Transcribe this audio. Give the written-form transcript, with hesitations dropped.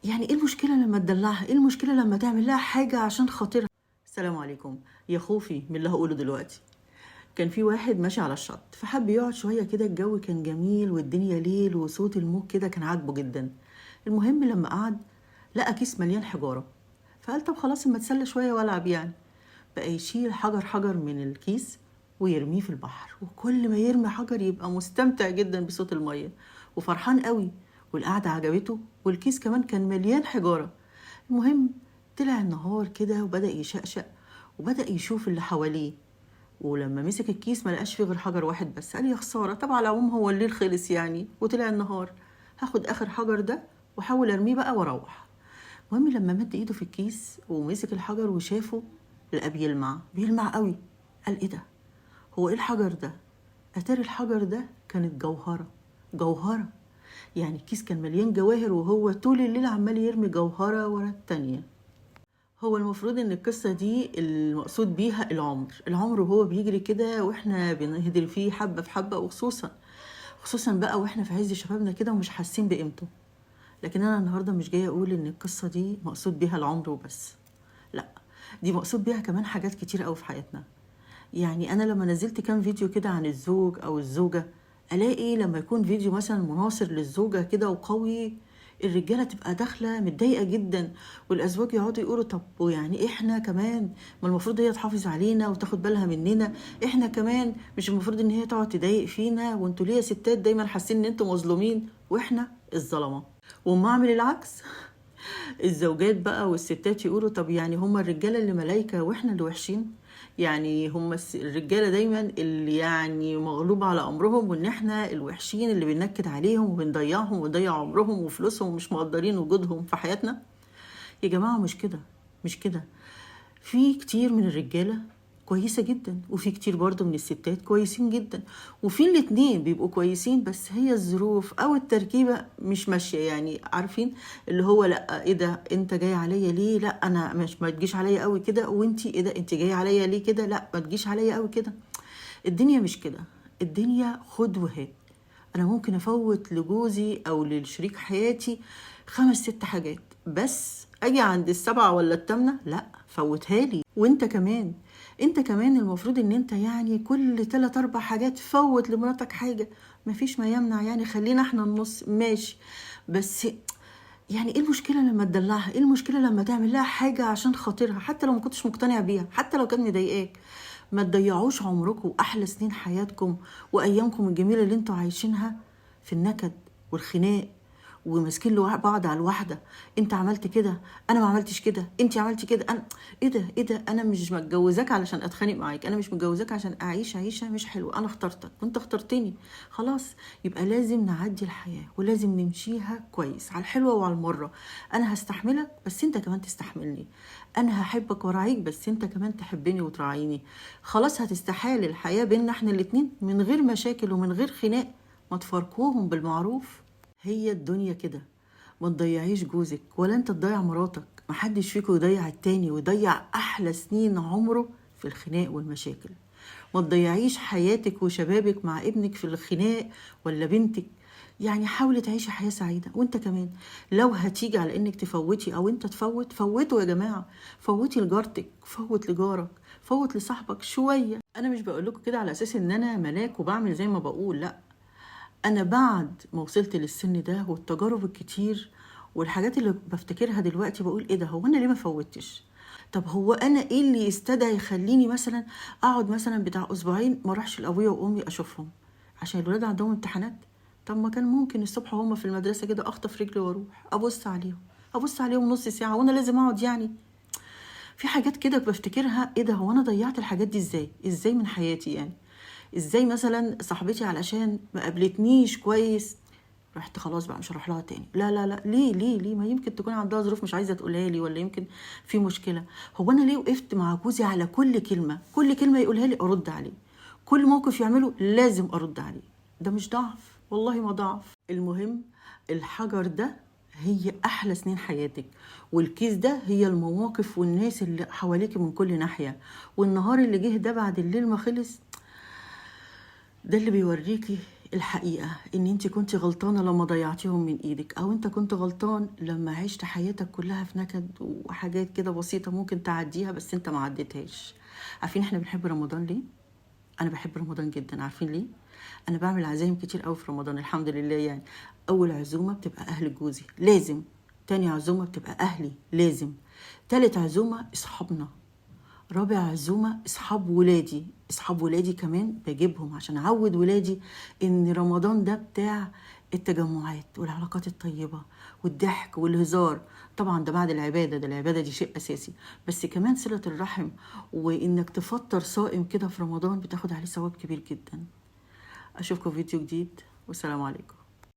يعني ايه المشكلة لما تدلعها؟ ايه المشكلة لما تعمل لها حاجة عشان خاطرها؟ السلام عليكم. يا خوفي من اللي هقوله دلوقتي. كان في واحد ماشي على الشط فحب يقعد شوية كده، الجو كان جميل والدنيا ليل وصوت الموج كده كان عاجبه جدا. المهم لما قعد لقى كيس مليان حجارة، فقال طب خلاص اما اتسلى شوية والعب يعني. بقى يشيل حجر حجر من الكيس ويرميه في البحر، وكل ما يرمي حجر يبقى مستمتع جدا بصوت المية وفرحان قوي، والقعدة عجبته والكيس كمان كان مليان حجارة. المهم طلع النهار كده وبدأ يشقشق وبدأ يشوف اللي حواليه، ولما مسك الكيس ما لقاش فيه غير حجر واحد بس. قال يا خسارة، طب على العموم هو الليل خلص يعني وطلع النهار، هاخد آخر حجر ده وحاول ارميه بقى واروح. المهم لما مد ايده في الكيس ومسك الحجر وشافه لقى بيلمع بيلمع قوي. قال ايه ده؟ هو ايه الحجر ده؟ اتاري الحجر ده كانت جوهرة. جوهرة يعني الكيس كان مليان جواهر، وهو طول الليل عمال يرمي جوهرة ورا التانية. هو المفروض ان القصة دي المقصود بيها العمر وهو بيجري كده واحنا بنهدر فيه حبة في حبة، وخصوصا بقى واحنا في عز شبابنا كده ومش حاسين بقيمته. لكن انا النهاردة مش جاية اقول ان القصة دي مقصود بيها العمر وبس، لا، دي مقصود بيها كمان حاجات كتير قوي في حياتنا. يعني انا لما نزلت كام فيديو كده عن الزوج او الزوجة، الاقي لما يكون فيديو مثلا مناصر للزوجة كده وقوي، الرجالة تبقى داخلة متضايقة جدا، والازواج يقعدوا يقولوا طب ويعني احنا كمان، ما المفروض هي تحافظ علينا وتاخد بالها مننا، احنا كمان مش المفروض ان هي تقعد تضايق فينا، وانتوا ليه يا ستات دايما حاسين ان انتوا مظلومين واحنا الظلمة؟ وما اعمل العكس. الزوجات بقى والستات يقولوا طب يعني هما الرجالة اللي ملايكة واحنا اللي وحشين؟ يعني هما الرجالة دايما اللي يعني مغلوب على امرهم، وان احنا الوحشين اللي بننكد عليهم وبنضيعهم ونضيع عمرهم وفلوسهم ومش مقدرين وجودهم في حياتنا؟ يا جماعة مش كده، مش كده. في كتير من الرجالة كويسة جدا، وفي كتير برضو من الستات كويسين جدا، وفي الاتنين بيبقوا كويسين، بس هي الظروف او التركيبة مش ماشية. يعني عارفين اللي هو لا ايه ده انت جاي عليا ليه؟ لا انا مش، ما تجيش عليا قوي كده. وانتي ايه ده انت جاي عليا ليه كده؟ لا ما تجيش عليا قوي كده. الدنيا مش كده، الدنيا خد وهات. انا ممكن افوت لجوزي او للشريك حياتي 5 6 حاجات، بس اجي عند السبعة ولا التامنة لا فوتها لي. وانت كمان، انت كمان المفروض ان انت يعني كل 3 4 حاجات فوت لمراتك حاجة. مفيش ما يمنع يعني، خلينا احنا النص ماشي، بس يعني ايه المشكلة لما تدلعها؟ ايه المشكلة لما تعمل لها حاجة عشان خاطرها حتى لو ما كنتش مقتنع بيها، حتى لو كانت مضايقاك؟ ما تضيعوش عمركم واحلى سنين حياتكم وايامكم الجميلة اللي انتوا عايشينها في النكد والخناق وماسكين بعض على الواحده. انت عملت كده، انا ما عملتش كده، انت عملتي كده، انا ايه ده ايه ده؟ انا مش متجوزاك علشان اتخانق معاك، انا مش متجوزاك عشان اعيش عيشه مش حلوه، انا اخترتك وانت اخترتني. خلاص، يبقى لازم نعدي الحياه ولازم نمشيها كويس على الحلوه وعلى المره. انا هستحملك بس انت كمان تستحملني، انا هحبك وراعيك بس انت كمان تحبني وتراعيني. خلاص هتستحال الحياه بيننا احنا الاتنين من غير مشاكل ومن غير خناق، ما تفارقوهم بالمعروف. هي الدنيا كده، ما تضيعيش جوزك ولا انت تضيع مراتك. محدش فيكم يضيع التاني ويضيع احلى سنين عمره في الخناق والمشاكل. ما تضيعيش حياتك وشبابك مع ابنك في الخناق ولا بنتك. يعني حاولي تعيشي حياة سعيدة. وانت كمان لو هتيجي على انك تفوتي او انت تفوت، فوتوا يا جماعة. فوتي لجارتك، فوت لجارك، فوت لصاحبك شوية. انا مش بقول لكم كده على اساس ان انا ملاك وبعمل زي ما بقول، لا. انا بعد ما وصلت للسن ده والتجارب الكتير والحاجات اللي بفتكرها دلوقتي بقول ايه ده، هو انا ليه ما فوتش؟ طب هو انا ايه اللي يستدعي يخليني مثلا اقعد مثلا بتاع اسبوعين ما اروحش لابويا وامي اشوفهم عشان الولاد عندهم امتحانات؟ طب ما كان ممكن الصبح وهم في المدرسه كده اخطف رجلي واروح ابص عليهم، ابص عليهم نص ساعه، وانا لازم اقعد يعني؟ في حاجات كده بفتكرها ايه ده، هو انا ضيعت الحاجات دي ازاي من حياتي يعني؟ ازاي مثلا صاحبتي علشان ما قابلتنيش كويس رحت خلاص بقى مش هروح لها تاني؟ لا لا لا، ليه ما يمكن تكون عندها ظروف مش عايزه تقولها لي، ولا يمكن في مشكله. هو انا ليه وقفت مع جوزي على كل كلمه يقولها لي ارد عليه؟ كل موقف يعمله لازم ارد عليه؟ ده مش ضعف، والله ما ضعف. المهم الحجر ده هي احلى سنين حياتك، والكيس ده هي المواقف والناس اللي حواليك من كل ناحيه، والنهار اللي جه ده بعد الليل ما خلص ده اللي بيوريكي الحقيقة ان انت كنت غلطانة لما ضيعتيهم من ايدك، او انت كنت غلطان لما عشت حياتك كلها في نكد وحاجات كده بسيطة ممكن تعديها بس انت ما عديتهاش. عارفين احنا بنحب رمضان ليه؟ انا بحب رمضان جدا. عارفين ليه؟ انا بعمل عزايم كتير قوي في رمضان الحمد لله. يعني اول عزومة بتبقى اهل جوزي لازم، تاني عزومة بتبقى اهلي لازم، تالت عزومة اصحابنا، رابع عزومة اصحاب ولادي. اصحاب ولادي كمان بجيبهم عشان اعود ولادي ان رمضان ده بتاع التجمعات والعلاقات الطيبة والضحك والهزار. طبعا ده بعد العبادة، ده العبادة دي شيء اساسي، بس كمان صلة الرحم، وانك تفطر صائم كده في رمضان بتاخد عليه ثواب كبير جدا. اشوفكم في فيديو جديد والسلام عليكم.